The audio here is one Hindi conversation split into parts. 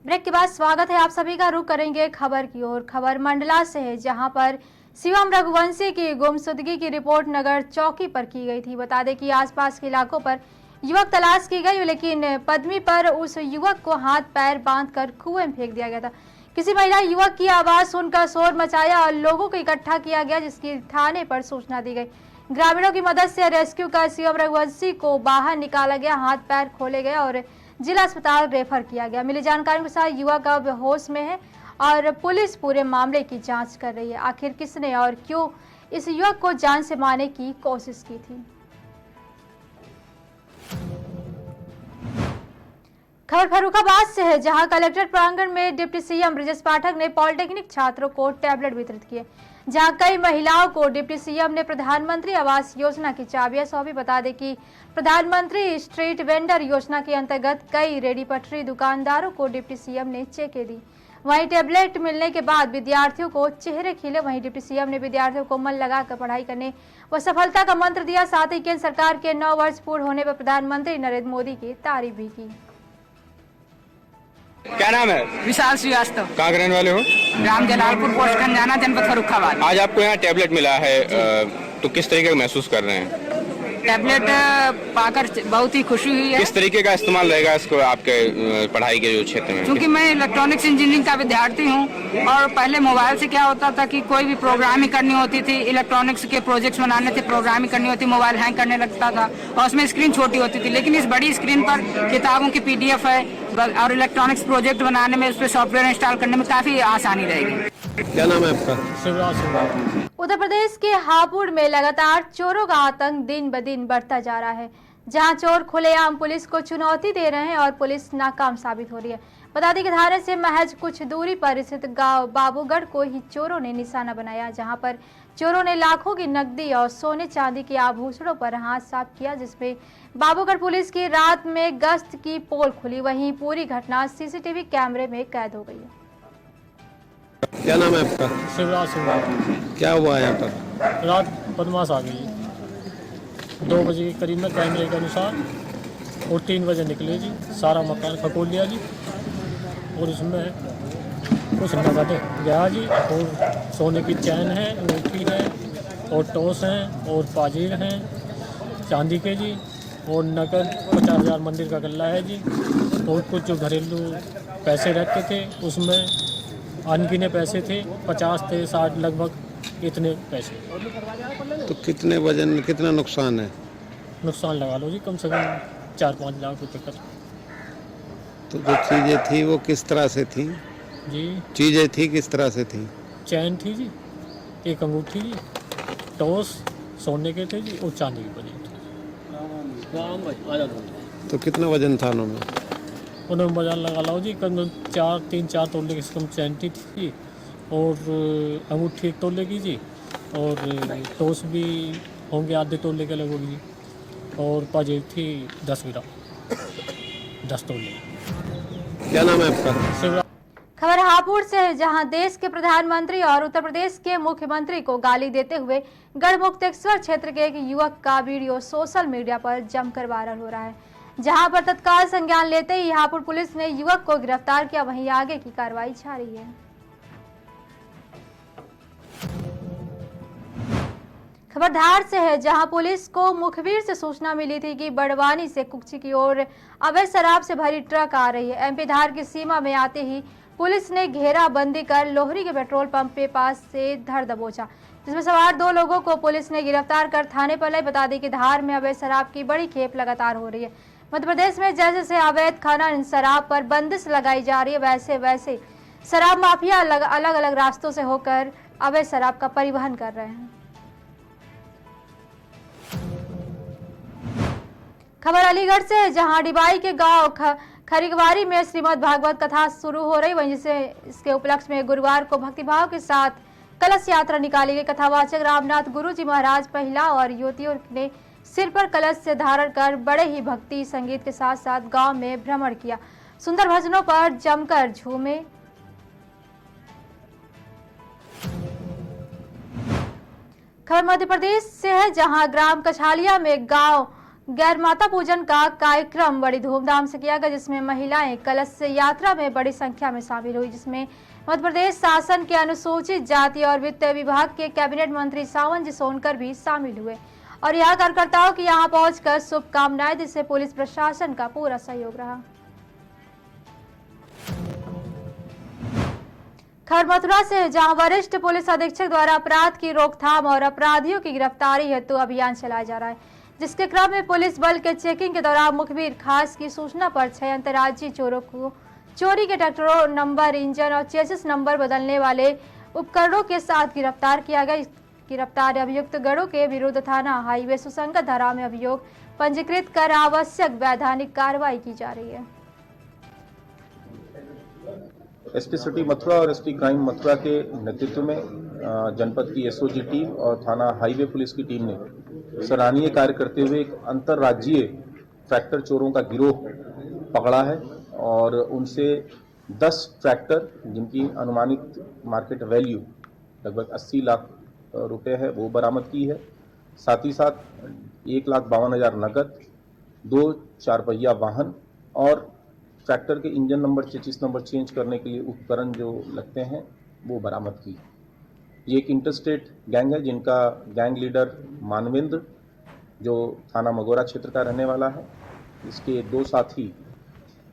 ब्रेक के बाद स्वागत है आप सभी का। रुख करेंगे खबर की ओर। खबर मंडला से है, जहां पर शिवम रघुवंशी की गुमशुदगी की रिपोर्ट नगर चौकी पर की गई थी। बता दें कि आसपास के इलाकों पर युवक तलाश की गई, लेकिन पद्मी पर उस युवक को हाथ पैर बांधकर कुएं में फेंक दिया गया था। किसी महिला युवक की आवाज सुनकर शोर मचाया और लोगों को इकट्ठा किया गया, जिसकी थाने पर सूचना दी गई। ग्रामीणों की मदद से रेस्क्यू कर शिवम रघुवंशी को बाहर निकाला गया, हाथ पैर खोले गए और जिला अस्पताल रेफर किया गया। मिली जानकारी के अनुसार युवक अब होश में है और पुलिस पूरे मामले की जांच कर रही है। आखिर किसने और क्यों इस युवक को जान से मारने की कोशिश की थी। खबर फर्रुखाबाद से है, जहां कलेक्ट्रेट प्रांगण में डिप्टी सीएम ब्रजेश पाठक ने पॉलिटेक्निक छात्रों को टैबलेट वितरित किए, जहां कई महिलाओं को डिप्टी सीएम ने प्रधानमंत्री आवास योजना की चाबियां सौंपी। बता दें कि प्रधानमंत्री स्ट्रीट वेंडर योजना के अंतर्गत कई रेडी पटरी दुकानदारों को डिप्टी सीएम ने चेकें दी। वहीं टैबलेट मिलने के बाद विद्यार्थियों को चेहरे खिले। वहीं डिप्टी सीएम ने विद्यार्थियों को मन लगाकर पढ़ाई करने व सफलता का मंत्र दिया। साथ ही केंद्र सरकार के 9 वर्ष पूर्ण होने पर प्रधानमंत्री नरेंद्र मोदी की तारीफ भी की। क्या नाम है? विशाल श्रीवास्तव। कहाँ के रहने वाले हो? ग्राम जलालपुर, पोस्ट खंजाना, जनपद फर्रुखाबाद। आज आपको यहाँ टैबलेट मिला है, तो किस तरीके का महसूस कर रहे हैं? टैबलेट पाकर बहुत ही खुशी हुई है। किस तरीके का इस्तेमाल रहेगा इसको आपके पढ़ाई के जो क्षेत्र में? क्योंकि मैं इलेक्ट्रॉनिक्स इंजीनियरिंग का विद्यार्थी हूँ और पहले मोबाइल से क्या होता था कि कोई भी प्रोग्रामिंग करनी होती थी, इलेक्ट्रॉनिक्स के प्रोजेक्ट्स बनाने थे, प्रोग्रामिंग करनी होती, मोबाइल हैंग करने लगता था और उसमें स्क्रीन छोटी होती थी। लेकिन इस बड़ी स्क्रीन पर किताबों की PDF है और इलेक्ट्रॉनिक्स प्रोजेक्ट बनाने में, उस पर सॉफ्टवेयर इंस्टॉल करने में काफी आसानी रहेगी। क्या नाम है आपका? शिवराज। उत्तर प्रदेश के हापुड़ में लगातार चोरों का आतंक दिन ब दिन बढ़ता जा रहा है, जहां चोर खुलेआम पुलिस को चुनौती दे रहे हैं और पुलिस नाकाम साबित हो रही है। बता दें कि थाने से महज कुछ दूरी पर स्थित गांव बाबूगढ़ को ही चोरों ने निशाना बनाया, जहां पर चोरों ने लाखों की नकदी और सोने चांदी के आभूषणों पर हाथ साफ किया, जिसमें बाबूगढ़ पुलिस की रात में गश्त की पोल खुली। वहीं पूरी घटना CCTV कैमरे में कैद हो गई है। क्या नाम है आपका? शिवराज। क्या हुआ यहाँ पर? रात बदमाश आ गई 2 बजे के करीब में कैमरे के अनुसार और 3 बजे निकले जी। सारा मकान खकोल लिया जी और इसमें कुछ नगद गया जी और सोने की चैन है, अंगूठी है और टॉस हैं और पाजेब हैं चांदी के जी और नकद 50,000 मंदिर का गल्ला है जी और कुछ जो घरेलू पैसे रहते थे उसमें अनगिने पैसे थे, 50 थे, 60 लगभग इतने पैसे। तो कितने वजन, कितना नुकसान है? नुकसान लगा लो जी कम से कम 4-5 लाख रुपए का। तो जो चीज़ें थी वो किस तरह से थी? जी चीज़ें थी किस तरह से थी? चैन थी जी, एक अंगूठी जी, टॉस सोने के थे जी और चांदी की बनी थी। तो कितना वजन था उनमें? उन्होंने बाजार लगा लो जी कम 3-4 तोले की कम चैन थी और अंगूठी 1 तोले की जी और टॉस भी होंगे आधे तोले के लगभग जी और पाजेब थी 10 ग्राम 10 तोले। क्या नाम है आपका? खबर हापुड़ से है, जहां देश के प्रधानमंत्री और उत्तर प्रदेश के मुख्यमंत्री को गाली देते हुए गढ़मुक्तेश्वर क्षेत्र के एक युवक का वीडियो सोशल मीडिया पर जमकर वायरल हो रहा है, जहां पर तत्काल संज्ञान लेते ही हापुड़ पुलिस ने युवक को गिरफ्तार किया। वहीं आगे की कार्रवाई जारी है। खबर धार से है, जहां पुलिस को मुखबिर से सूचना मिली थी कि बड़वानी से कुक्ची की ओर अवैध शराब से भरी ट्रक आ रही है। MP धार की सीमा में आते ही पुलिस ने घेराबंदी कर लोहरी के पेट्रोल पंप के पास से धर दबोचा, जिसमें सवार 2 लोगों को पुलिस ने गिरफ्तार कर थाने पर लाई। बता दें कि धार में अवैध शराब की बड़ी खेप लगातार हो रही है। मध्य प्रदेश में जैसे जैसे अवैध खनन शराब पर बंदिश लगाई जा रही है, वैसे वैसे शराब माफिया अलग अलग रास्तों से होकर अवैध शराब का परिवहन कर रहे हैं। खबर अलीगढ़ से है, जहां डिबाई के गांव खरीगवारी में श्रीमद् भागवत कथा शुरू हो रही। वहीं इसके उपलक्ष्य में गुरुवार को भक्तिभाव के साथ कलश यात्रा निकाली गई। कथावाचक रामनाथ गुरु जी महाराज महिला और युवतियों ने सिर पर कलश से धारण कर बड़े ही भक्ति संगीत के साथ साथ गांव में भ्रमण किया, सुंदर भजनों पर जमकर झूमे। खबर मध्य प्रदेश से है, जहां ग्राम कछालिया में गांव गैर माता पूजन का कार्यक्रम बड़ी धूमधाम से किया गया, जिसमें महिलाएं कलश यात्रा में बड़ी संख्या में शामिल हुई, जिसमें मध्य प्रदेश शासन के अनुसूचित जाति और वित्त विभाग के कैबिनेट मंत्री सावन जी सोनकर भी शामिल हुए और यहाँ कार्यकर्ताओं की यहाँ पहुंचकर शुभकामनाएं, जिससे पुलिस प्रशासन का पूरा सहयोग रहा। खबर मथुरा से है, जहां वरिष्ठ पुलिस अधीक्षक द्वारा अपराध की रोकथाम और अपराधियों की गिरफ्तारी हेतु अभियान चलाया जा रहा है, जिसके क्रम में पुलिस बल के चेकिंग के दौरान मुखबिर खास की सूचना पर 6 अंतर्राज्यीय चोरों को चोरी के ट्रैक्टरों, नंबर, इंजन और चेसिस नंबर बदलने वाले उपकरणों के साथ गिरफ्तार किया गया। गिरफ्तार अभियुक्त गणों के विरुद्ध थाना हाईवे सुसंगत धारा में अभियोग पंजीकृत कर आवश्यक वैधानिक कार्रवाई की जा रही है। एसपी सिटी मथुरा और एसपी क्राइम मथुरा के नेतृत्व में जनपद की एसओजी टीम और थाना हाईवे पुलिस की टीम ने सराहनीय कार्य करते हुए एक अंतर्राज्यीय ट्रैक्टर चोरों का गिरोह पकड़ा है और उनसे 10 ट्रैक्टर जिनकी अनुमानित मार्केट वैल्यू लगभग 80 लाख रुपए है वो बरामद की है। साथ ही साथ 1,52,000 नकद, 2 4 पहिया वाहन और ट्रैक्टर के engine number, chassis number change करने के लिए उपकरण जो लगते हैं वो बरामद की। ये एक इंटरस्टेट गैंग है जिनका गैंग लीडर मानवेंद्र जो थाना मगोरा क्षेत्र का रहने वाला है। इसके 2 साथी,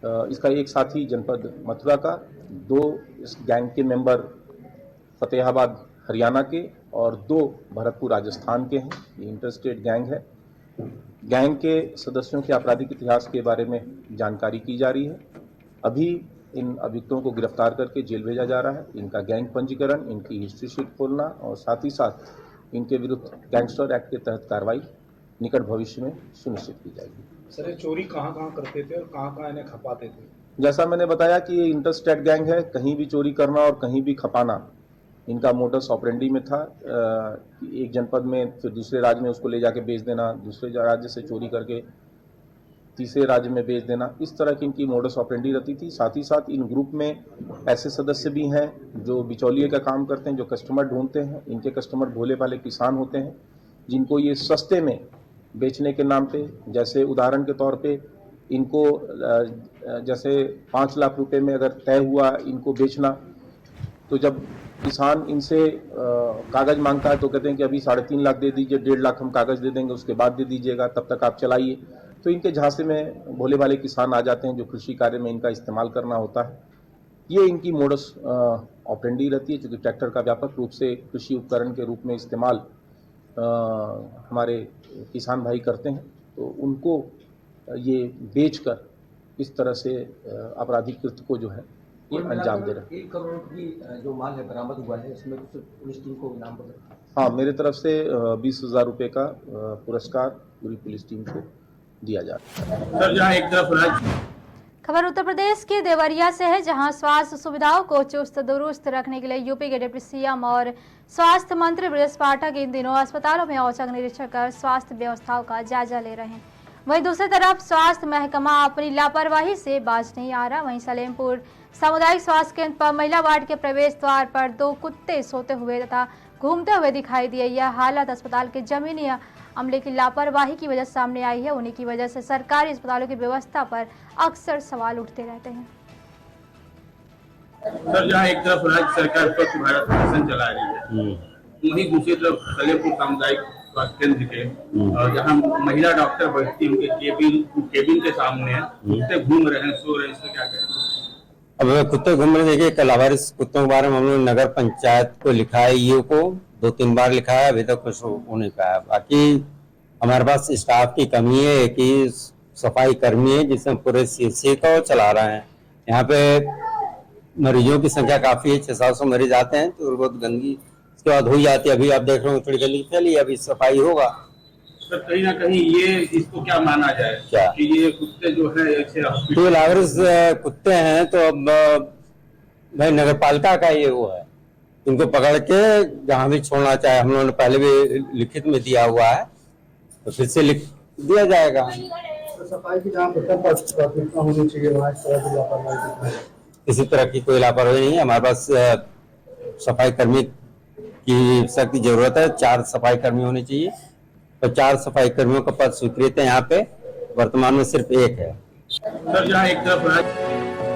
इसका एक साथी जनपद मथुरा का, 2 इस गैंग के मेंबर फतेहाबाद हरियाणा के और 2 भरतपुर राजस्थान के हैं। ये इंटरस्टेट गैंग है। गैंग के सदस्यों के आपराधिक इतिहास के बारे में जानकारी की जा रही है। अभी इन अभियुक्तों को गिरफ्तार करके जेल भेजा जा रहा है। इनका गैंग पंजीकरण, इनकी हिस्ट्री शीट खोलना और साथ ही साथ इनके विरुद्ध गैंगस्टर एक्ट के तहत कार्रवाई निकट भविष्य में सुनिश्चित की जाएगी। सर, ये चोरी कहाँ करते थे और कहाँ इन्हें खपाते थे? जैसा मैंने बताया कि ये इंटरस्टेट गैंग है, कहीं भी चोरी करना और कहीं भी खपाना इनका मोडस ऑपरेंडी में था। एक जनपद में फिर दूसरे राज्य में उसको ले जाके बेच देना, दूसरे राज्य से चोरी करके तीसरे राज्य में बेच देना, इस तरह की इनकी मोडस ऑपरेंडी रहती थी। साथ ही साथ इन ग्रुप में ऐसे सदस्य भी हैं जो बिचौलिए का काम करते हैं, जो कस्टमर ढूंढते हैं। इनके कस्टमर भोले भाले किसान होते हैं जिनको ये सस्ते में बेचने के नाम पे, जैसे उदाहरण के तौर पे इनको जैसे 5 लाख रुपए में अगर तय हुआ इनको बेचना, तो जब किसान इनसे कागज मांगता है तो कहते हैं कि अभी 3.5 लाख दे दीजिए, 1.5 लाख हम कागज दे देंगे, उसके बाद दे दीजिएगा, तब तक आप चलाइए। तो इनके झांसे में भोले भाले किसान आ जाते हैं जो कृषि कार्य में इनका इस्तेमाल करना होता है। ये इनकी मोडस ऑपरेंडी रहती है, क्योंकि ट्रैक्टर का व्यापक रूप से कृषि उपकरण के रूप में इस्तेमाल हमारे किसान भाई करते हैं, तो उनको ये बेचकर इस तरह से आपराधिक कृत्य को जो है ये अंजाम दे रहे हैं। 1 करोड़ की जो माल है बरामद हुआ है, उसमें कुछ पुलिस टीम को इनाम पत्र? हाँ, मेरे तरफ से 20,000 रुपये का पुरस्कार पूरी पुलिस टीम को दिया जा रहा है। सर, जहाँ एक तरफ खबर उत्तर प्रदेश के देवरिया से है, जहां स्वास्थ्य सुविधाओं को चुस्त दुरुस्त रखने के लिए यूपी के डिप्टी सीएम और स्वास्थ्य मंत्री ब्रजेश पाठक इन दिनों अस्पतालों में औचक निरीक्षण कर स्वास्थ्य व्यवस्थाओं का जायजा ले रहे हैं। वहीं दूसरी तरफ स्वास्थ्य महकमा अपनी लापरवाही से बाज नहीं आ रहा। वहीं सलेमपुर सामुदायिक स्वास्थ्य केंद्र पर महिला वार्ड के प्रवेश द्वार पर 2 कुत्ते सोते हुए तथा घूमते हुए दिखाई दिए। यह हालत अस्पताल के जमीनी अमले की लापरवाही की वजह से सामने आई है। उन्हीं की वजह से सरकारी अस्पतालों की व्यवस्था पर अक्सर सवाल उठते रहते हैं। सर, जहाँ एक तरफ राज्य सरकार स्वच्छ भारत मिशन चला रही है, वहीं दूसरी तरफ सलेमपुर सामुदायिक स्वास्थ्य केंद्र के जहाँ महिला डॉक्टर बैठती उनके केबिन के सामने कुत्ते घूम रहे हैं, सो रहे हैं, इससे क्या करें? अब कुत्ते घूम रहे, देखिए लावारिस कुत्तों के बारे में हम लोग नगर पंचायत को लिखा है, ईओ को 2-3 बार लिखा है, अभी तक कुछ हो नहीं पाया। बाकी हमारे पास स्टाफ की कमी है कि सफाई कर्मी है जिसमें पूरे सीएचसी को चला रहे हैं। यहाँ पे मरीजों की संख्या काफी है, 600-700 मरीज आते हैं, तो बहुत गंदगी इसके बाद हो जाती है। अभी आप देख रहे हो थोड़ी गली फैली, अभी सफाई होगा। सर, कहीं ना कहीं ये इसको क्या माना जाए क्या कि ये कुत्ते जो है तो लावारिस कुत्ते हैं, तो अब भाई नगर पालिका का ये वो है, इनको पकड़ के जहाँ भी छोड़ना चाहे, हम लोगों ने पहले भी लिखित में दिया हुआ है, तो फिर से लिख दिया जाएगा। सफाई की जहाँ प्राथमिकता होनी चाहिए वहाँ इस तरह की लापरवाही? किसी तरह की कोई लापरवाही नहीं है। हमारे पास सफाई कर्मी की सख्त जरूरत है, 4 सफाई कर्मी होने चाहिए तो 4 सफाई कर्मियों का पद स्वीकृत है यहाँ पे, वर्तमान में सिर्फ एक है। सर जहाँ एक तरफ